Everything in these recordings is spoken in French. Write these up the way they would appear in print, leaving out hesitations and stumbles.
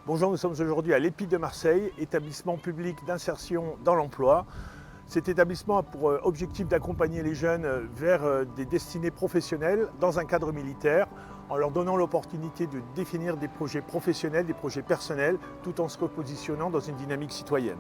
Bonjour, nous sommes aujourd'hui à l'EPID de Marseille, établissement public d'insertion dans l'emploi. Cet établissement a pour objectif d'accompagner les jeunes vers des destinées professionnelles dans un cadre militaire, en leur donnant l'opportunité de définir des projets professionnels, des projets personnels, tout en se repositionnant dans une dynamique citoyenne.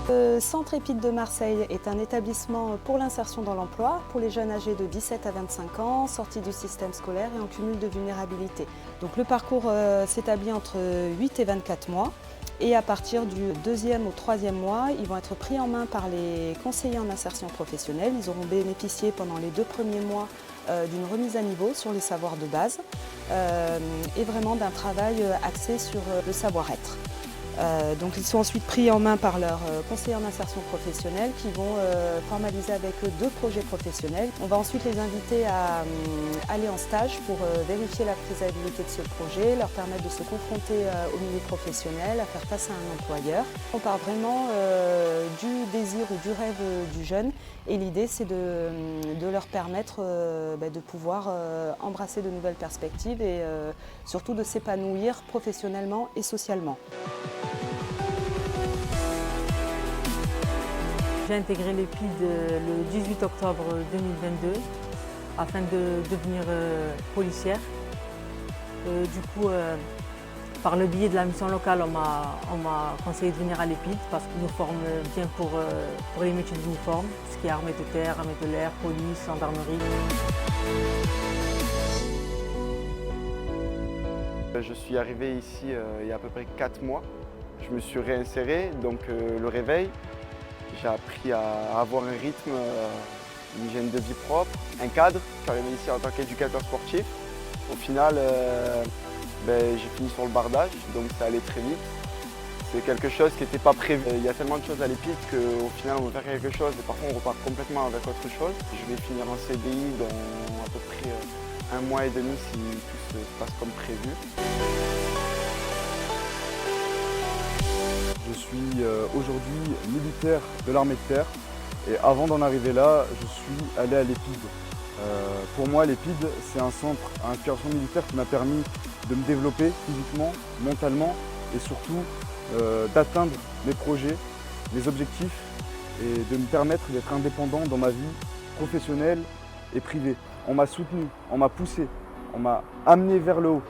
Le Centre EPID de Marseille est un établissement pour l'insertion dans l'emploi pour les jeunes âgés de 17 à 25 ans, sortis du système scolaire et en cumul de vulnérabilité. Donc le parcours s'établit entre 8 et 24 mois et à partir du 2e au 3e mois, ils vont être pris en main par les conseillers en insertion professionnelle. Ils auront bénéficié pendant les 2 premiers mois d'une remise à niveau sur les savoirs de base et vraiment d'un travail axé sur le savoir-être. Donc ils sont ensuite pris en main par leurs conseillers en insertion professionnelle qui vont formaliser avec eux 2 projets professionnels. On va ensuite les inviter à aller en stage pour vérifier la faisabilité de ce projet, leur permettre de se confronter au milieu professionnel, à faire face à un employeur. On part vraiment du désir ou du rêve du jeune et l'idée c'est de leur permettre de pouvoir embrasser de nouvelles perspectives et surtout de s'épanouir professionnellement et socialement. J'ai intégré l'EPID le 18 octobre 2022 afin de devenir policière. Par le biais de la mission locale, on m'a conseillé de venir à l'EPID parce qu'ils nous forment bien pour les métiers d'uniforme, tout ce qui est armée de terre, armée de l'air, police, gendarmerie. Je suis arrivé ici il y a à peu près 4 mois. Je me suis réinséré, donc le réveil. J'ai appris à avoir un rythme, une hygiène de vie propre, un cadre. Je suis arrivé ici en tant qu'éducateur sportif. Au final, j'ai fini sur le bardage, donc ça allait très vite. C'est quelque chose qui n'était pas prévu. Il y a tellement de choses à l'EPID qu'au final on veut faire quelque chose et parfois on repart complètement avec autre chose. Je vais finir en CDI dans à peu près 1 mois et demi si tout se passe comme prévu. Je suis aujourd'hui militaire de l'armée de terre et avant d'en arriver là, je suis allé à l'EPID. Pour moi, l'EPID, c'est un centre à inspiration militaire qui m'a permis de me développer physiquement, mentalement et surtout d'atteindre mes projets, mes objectifs et de me permettre d'être indépendant dans ma vie professionnelle et privée. On m'a soutenu, on m'a poussé, on m'a amené vers le haut.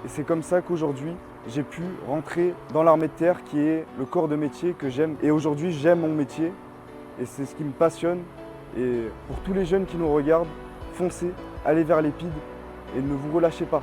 Et c'est comme ça qu'aujourd'hui, j'ai pu rentrer dans l'armée de terre qui est le corps de métier que j'aime. Et aujourd'hui, j'aime mon métier et c'est ce qui me passionne. Et pour tous les jeunes qui nous regardent, foncez, allez vers l'EPID et ne vous relâchez pas.